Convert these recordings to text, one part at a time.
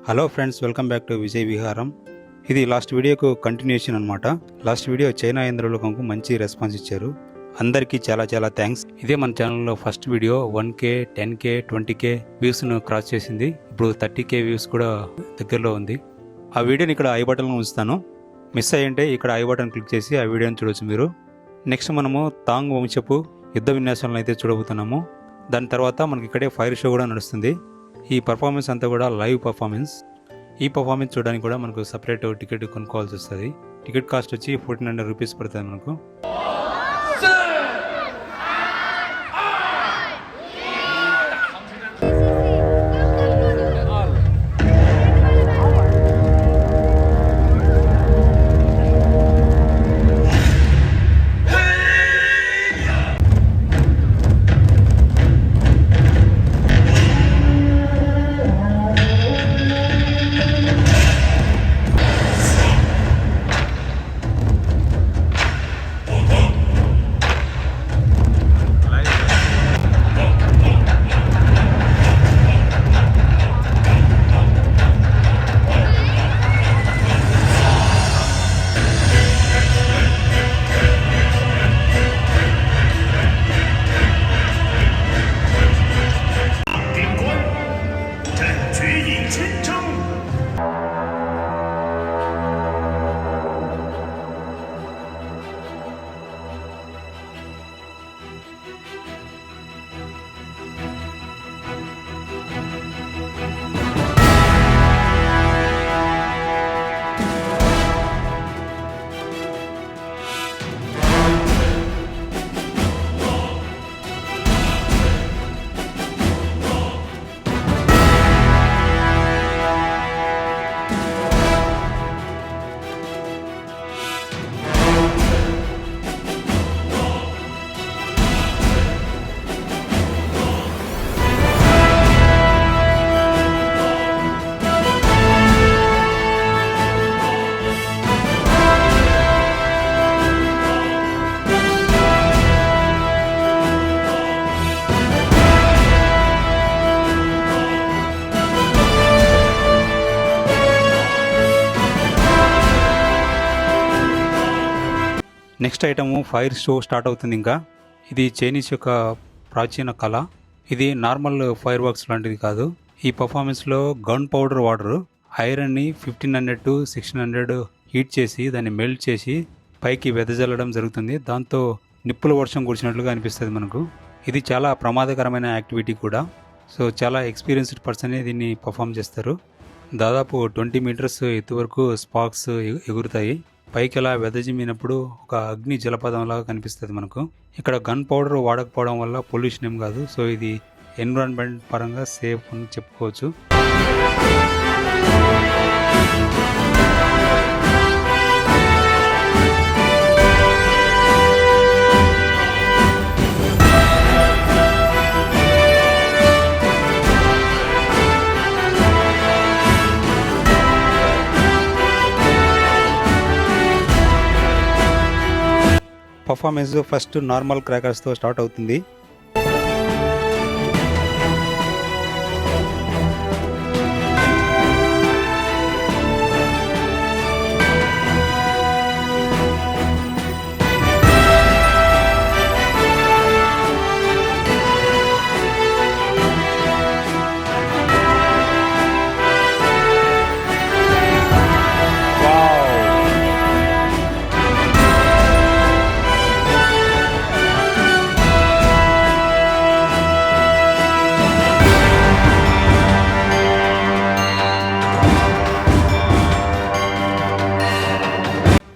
Hello friends, welcome back to Vijay విహారం. ఇది last వీడియోకు continuation అనమాట. లాస్ట్ వీడియో చైనా ఇంద్రలోకంకు మంచి రెస్పాన్స్ ఇచ్చారు. అందరికీ చాలా చాలా థ్యాంక్స్. ఇదే మన ఛానల్లో first video 1K 10K 20K వ్యూస్ను cross చేసింది. ఇప్పుడు 30K వ్యూస్ కూడా దగ్గరలో ఉంది. ఆ వీడియోని ఇక్కడ ఐ బటన్లో ఉంచుతాను. మిస్ అయ్యింటే ఇక్కడ ఐ బటన్ క్లిక్ చేసి ఆ వీడియోని చూడవచ్చు మీరు. నెక్స్ట్ మనము తాంగ్ వంశపు యుద్ధ విన్యాసాలను అయితే చూడబోతున్నాము. దాని తర్వాత మనకి ఇక్కడే ఫైర్ షో కూడా నడుస్తుంది. ఈ పర్ఫార్మెన్స్ అంతా కూడా లైవ్ పర్ఫార్మెన్స్. ఈ పర్ఫార్మెన్స్ చూడడానికి కూడా మనకు సపరేట్ టికెట్ కొనుక్కోవాల్సి వస్తుంది. టికెట్ కాస్ట్ వచ్చి 1400 రూపీస్ పడుతుంది మనకు. Next item fire show start అవుతుంది. ఇంకా ఇది చైనీస్ యొక్క ప్రాచీన కళ. ఇది నార్మల్ ఫైర్ వర్క్స్ లాంటిది కాదు. ఈ పర్ఫార్మెన్స్లో గన్ పౌడర్ వాటర్ ఐరన్ని 1500 to 1600 హీట్ చేసి దాన్ని మెల్ట్ చేసి పైకి వెదజల్లడం జరుగుతుంది. దాంతో నిప్పుల వర్షం కురిసినట్లుగా అనిపిస్తుంది మనకు. ఇది చాలా ప్రమాదకరమైన యాక్టివిటీ కూడా. సో చాలా ఎక్స్పీరియన్స్డ్ పర్సనే దీన్ని పర్ఫామ్ చేస్తారు. దాదాపు 20 మీటర్స్ ఎత్తు వరకు స్పార్క్స్ ఎగురుతాయి. పైకి అలా వెదజిమ్మినప్పుడు ఒక అగ్ని జలపాతంలాగా కనిపిస్తుంది మనకు. ఇక్కడ గన్ పౌడర్ వాడకపోవడం వల్ల పొల్యూషన్ ఏం కాదు. సో ఇది ఎన్విరాన్మెంట్ పరంగా సేఫ్ అని చెప్పుకోవచ్చు. పర్ఫార్మెన్స్ ఫస్ట్ నార్మల్ క్రాకర్స్తో స్టార్ట్ అవుతుంది.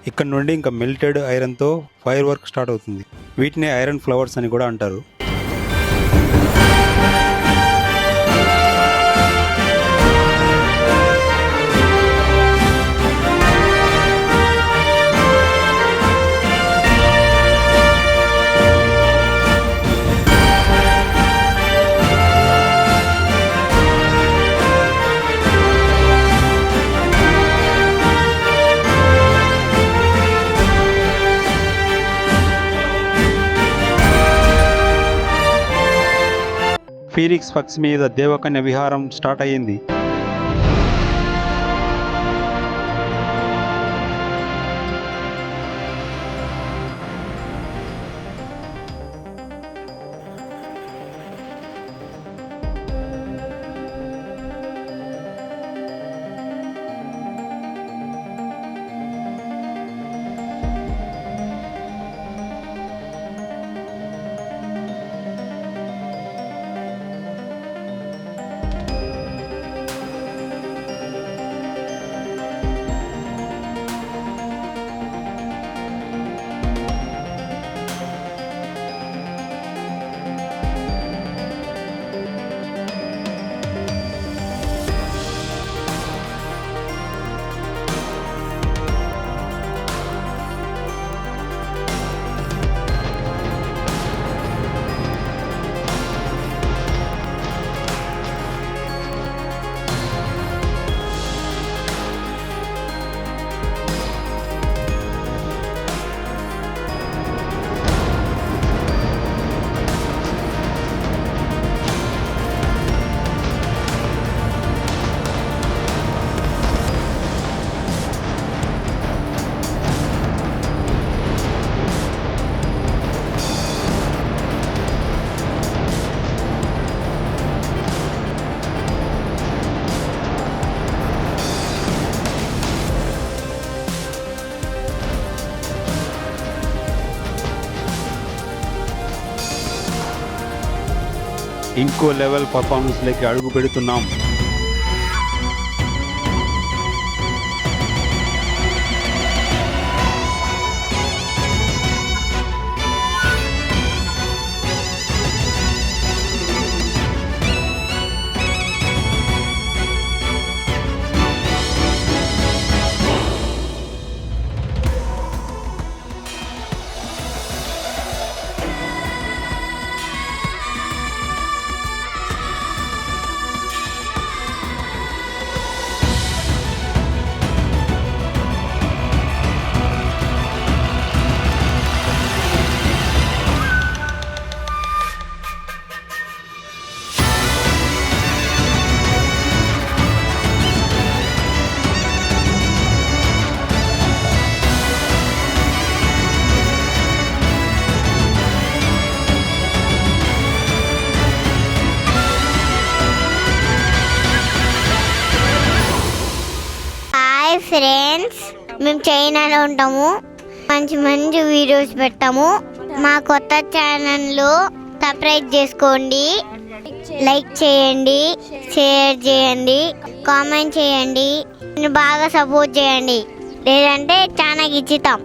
ఇక్కడ నుండి ఇంకా మెల్టెడ్ ఐరన్తో ఫైర్ వర్క్ స్టార్ట్ అవుతుంది. వీటిని ఐరన్ ఫ్లవర్స్ అని కూడా అంటారు. ఫీనిక్స్ పక్షి మీద దేవకన్య విహారం స్టార్ట్ అయ్యింది. ఇంకో లెవెల్ పర్ఫార్మెన్స్లోకి అడుగు పెడుతున్నాం. హాయ్ ఫ్రెండ్స్, మేము చైనాలో ఉంటాము. మంచి మంచి వీడియోస్ పెడతాము. మా కొత్త ఛానల్లో సబ్స్క్రైబ్ చేసుకోండి, లైక్ చేయండి, షేర్ చేయండి, కామెంట్ చేయండి, బాగా సపోర్ట్ చేయండి. లేదంటే చాలా గిచ్చుతాం.